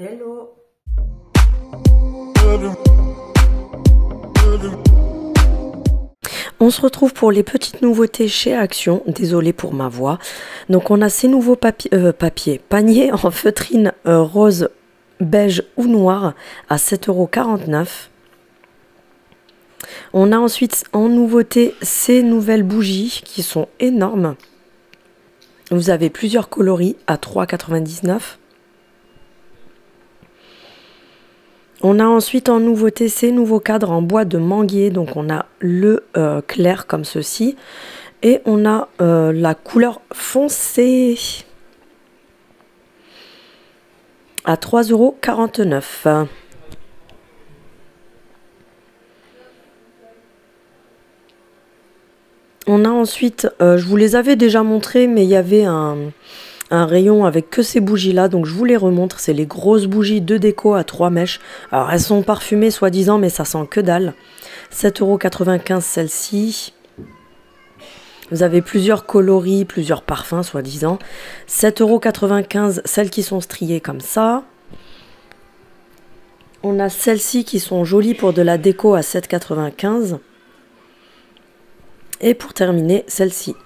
Hello. On se retrouve pour les petites nouveautés chez Action. Désolée pour ma voix. Donc on a ces nouveaux paniers en feutrine rose, beige ou noir à 7,49 €. On a ensuite en nouveauté ces nouvelles bougies qui sont énormes. Vous avez plusieurs coloris à 3,99 €. On a ensuite en nouveauté ces nouveaux cadres en bois de manguier. Donc on a le clair comme ceci. Et on a la couleur foncée à 3,49 €. On a ensuite, je vous les avais déjà montrés, mais il y avait un rayon avec que ces bougies là, donc je vous les remontre. C'est les grosses bougies de déco à 3 mèches. Alors elles sont parfumées soi-disant, mais ça sent que dalle. 7,95 € celle-ci. Vous avez plusieurs coloris, plusieurs parfums soi-disant. 7,95 € celles qui sont striées comme ça. On a celles-ci qui sont jolies pour de la déco à 7,95 €. Et pour terminer, celle-ci.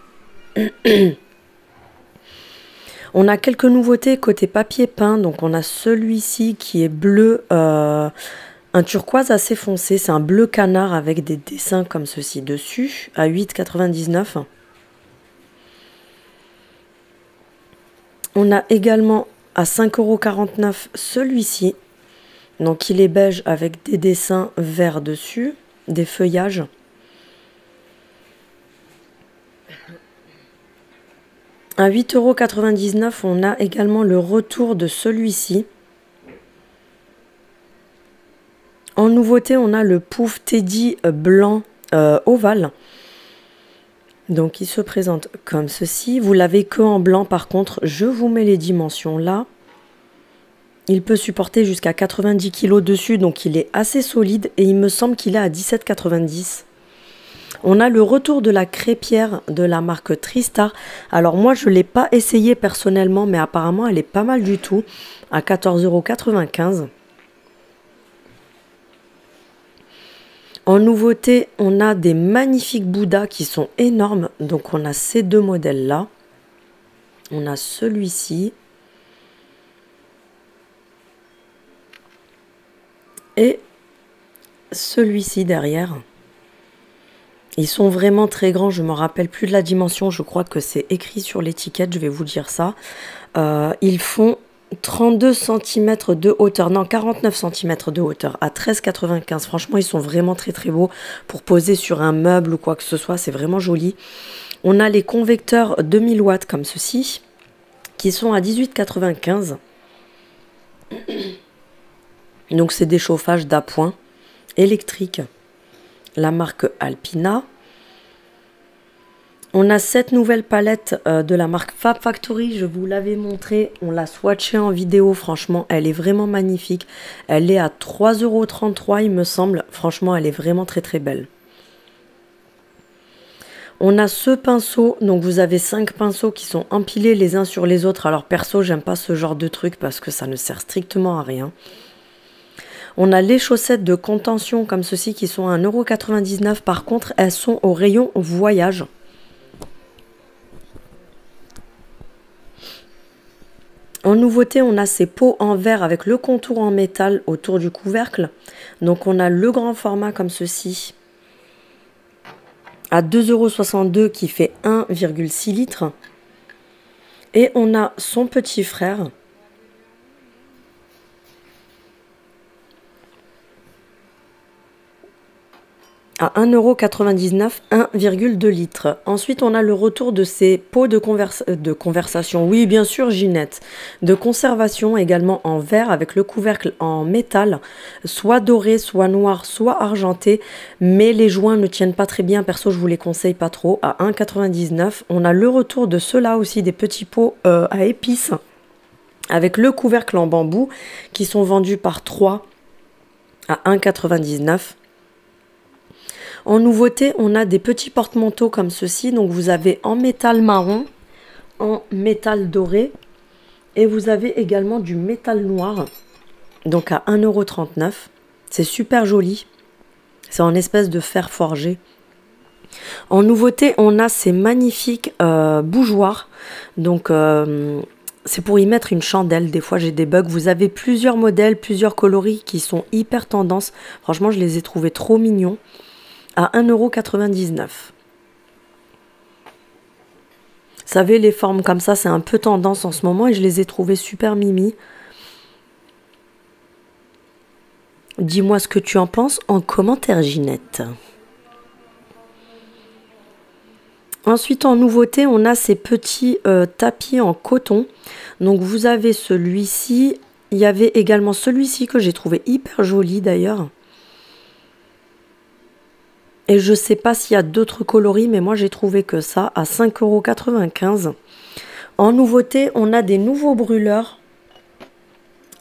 On a quelques nouveautés côté papier peint. Donc on a celui-ci qui est bleu, un turquoise assez foncé. C'est un bleu canard avec des dessins comme ceci dessus, à 8,99 €. On a également à 5,49 € celui-ci. Donc il est beige avec des dessins verts dessus, des feuillages. À 8,99 €, on a également le retour de celui-ci. En nouveauté, on a le pouf Teddy blanc ovale. Donc il se présente comme ceci. Vous l'avez que en blanc par contre. Je vous mets les dimensions là. Il peut supporter jusqu'à 90 kg dessus, donc il est assez solide et il me semble qu'il est à 17,90 €. On a le retour de la crêpière de la marque Tristar. Alors moi je ne l'ai pas essayé personnellement, mais apparemment elle est pas mal du tout, à 14,95 €. En nouveauté, on a des magnifiques Bouddhas qui sont énormes. Donc on a ces deux modèles là. On a celui-ci. Et celui-ci derrière. Ils sont vraiment très grands, je ne me rappelle plus de la dimension, je crois que c'est écrit sur l'étiquette, je vais vous dire ça. Ils font 32 cm de hauteur, non 49 cm de hauteur à 13,95 €. Franchement, ils sont vraiment très très beaux pour poser sur un meuble ou quoi que ce soit, c'est vraiment joli. On a les convecteurs 2000 watts comme ceci, qui sont à 18,95 €. Donc c'est des chauffages d'appoint électriques. La marque Alpina. On a cette nouvelle palette de la marque Fab Factory, je vous l'avais montré, on l'a swatché en vidéo, franchement elle est vraiment magnifique. Elle est à 3,33 € il me semble, franchement elle est vraiment très très belle. On a ce pinceau, donc vous avez 5 pinceaux qui sont empilés les uns sur les autres. Alors perso j'aime pas ce genre de truc parce que ça ne sert strictement à rien. On a les chaussettes de contention comme ceci qui sont à 1,99 €. Par contre, elles sont au rayon voyage. En nouveauté, on a ces pots en verre avec le contour en métal autour du couvercle. Donc on a le grand format comme ceci à 2,62 € qui fait 1,6 litres. Et on a son petit frère à 1,99 €, 1,2 litres. Ensuite, on a le retour de ces pots de conversation. Oui, bien sûr, Ginette. De conservation également en verre avec le couvercle en métal, soit doré, soit noir, soit argenté. Mais les joints ne tiennent pas très bien. Perso, je vous les conseille pas trop. À 1,99 €. On a le retour de ceux-là aussi, des petits pots à épices avec le couvercle en bambou qui sont vendus par 3 à 1,99 €. En nouveauté, on a des petits porte-manteaux comme ceci. Donc vous avez en métal marron, en métal doré et vous avez également du métal noir. donc à 1,39 €. C'est super joli. C'est en espèce de fer forgé. En nouveauté, on a ces magnifiques bougeoirs. Donc, c'est pour y mettre une chandelle. Des fois, j'ai des bugs. Vous avez plusieurs modèles, plusieurs coloris qui sont hyper tendance. Franchement, je les ai trouvés trop mignons. À 1,99 €. Vous savez, les formes comme ça, c'est un peu tendance en ce moment et je les ai trouvés super mimi. Dis-moi ce que tu en penses en commentaire, Ginette. Ensuite, en nouveauté, on a ces petits tapis en coton. Donc, vous avez celui-ci. Il y avait également celui-ci que j'ai trouvé hyper joli d'ailleurs. Et je ne sais pas s'il y a d'autres coloris, mais moi j'ai trouvé que ça à 5,95 €. En nouveauté, on a des nouveaux brûleurs.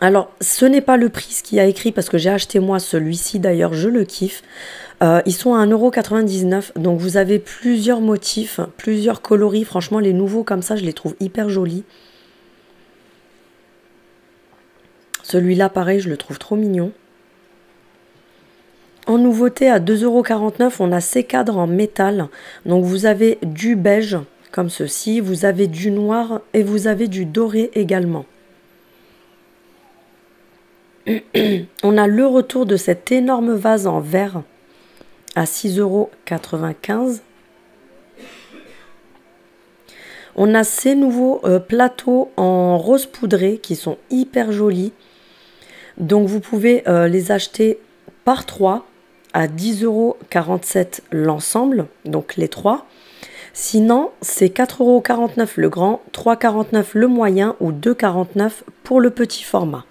Alors, ce n'est pas le prix ce qu'il y a écrit parce que j'ai acheté moi celui-ci d'ailleurs, je le kiffe. Ils sont à 1,99 €. Donc vous avez plusieurs motifs, plusieurs coloris. Franchement, les nouveaux comme ça, je les trouve hyper jolis. Celui-là, pareil, je le trouve trop mignon. En nouveauté, à 2,49 €, on a ces cadres en métal. Donc vous avez du beige, comme ceci. Vous avez du noir et vous avez du doré également. On a le retour de cet énorme vase en verre à 6,95 €. On a ces nouveaux plateaux en rose poudré qui sont hyper jolis. Donc vous pouvez les acheter par 3 à 10,47 € l'ensemble, donc les 3. Sinon, c'est 4,49 € le grand, 3,49 € le moyen ou 2,49 € pour le petit format.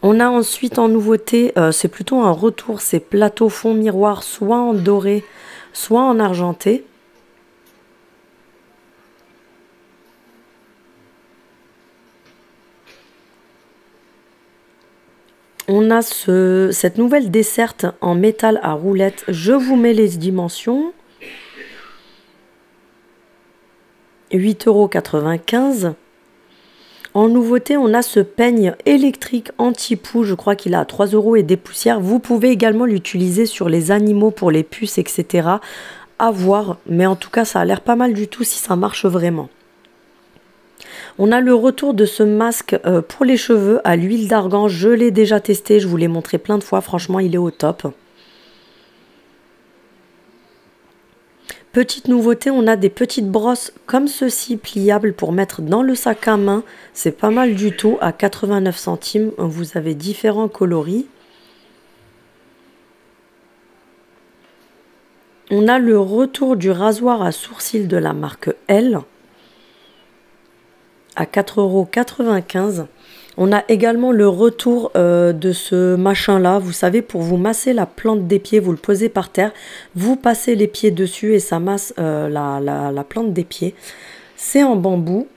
On a ensuite en nouveauté, c'est plutôt un retour, ces plateaux fond miroir, soit en doré, soit en argenté. On a cette nouvelle desserte en métal à roulettes. Je vous mets les dimensions. 8,95 €. En nouveauté, on a ce peigne électrique anti-poux. Je crois qu'il est à 3 € et des poussières. Vous pouvez également l'utiliser sur les animaux pour les puces, etc. À voir. Mais en tout cas, ça a l'air pas mal du tout si ça marche vraiment. On a le retour de ce masque pour les cheveux à l'huile d'argan. Je l'ai déjà testé, je vous l'ai montré plein de fois. Franchement, il est au top. Petite nouveauté, on a des petites brosses comme ceci, pliables pour mettre dans le sac à main. C'est pas mal du tout, à 89 centimes. Vous avez différents coloris. On a le retour du rasoir à sourcils de la marque Elle. À 4,95 €. On a également le retour de ce machin-là, vous savez, pour vous masser la plante des pieds, vous le posez par terre, vous passez les pieds dessus et ça masse la plante des pieds. C'est en bambou.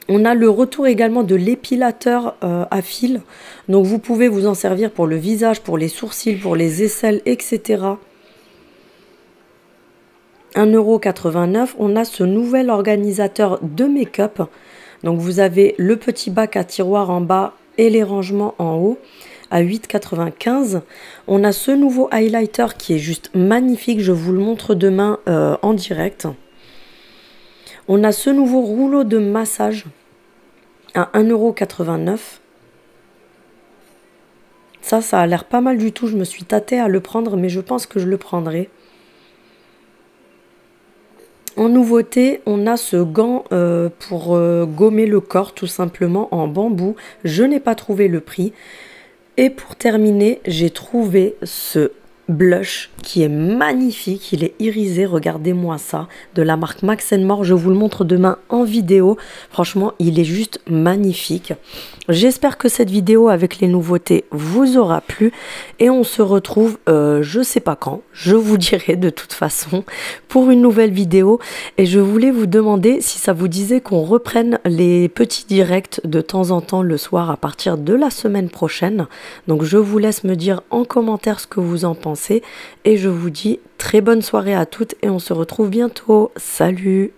On a le retour également de l'épilateur à fil. Donc vous pouvez vous en servir pour le visage, pour les sourcils, pour les aisselles, etc. 1,89 €. On a ce nouvel organisateur de make-up. Donc vous avez le petit bac à tiroir en bas et les rangements en haut à 8,95 €. On a ce nouveau highlighter qui est juste magnifique. Je vous le montre demain en direct. On a ce nouveau rouleau de massage à 1,89 €. Ça a l'air pas mal du tout. Je me suis tâtée à le prendre, mais je pense que je le prendrai. En nouveauté, on a ce gant pour gommer le corps tout simplement en bambou. Je n'ai pas trouvé le prix. Et pour terminer, j'ai trouvé ce blush qui est magnifique. Il est irisé, regardez-moi ça, de la marque Max & More. Je vous le montre demain en vidéo. Franchement, il est juste magnifique. J'espère que cette vidéo avec les nouveautés vous aura plu et on se retrouve je sais pas quand, je vous dirai de toute façon pour une nouvelle vidéo. Et je voulais vous demander si ça vous disait qu'on reprenne les petits directs de temps en temps le soir à partir de la semaine prochaine. Donc je vous laisse me dire en commentaire ce que vous en pensez et je vous dis très bonne soirée à toutes et on se retrouve bientôt. Salut!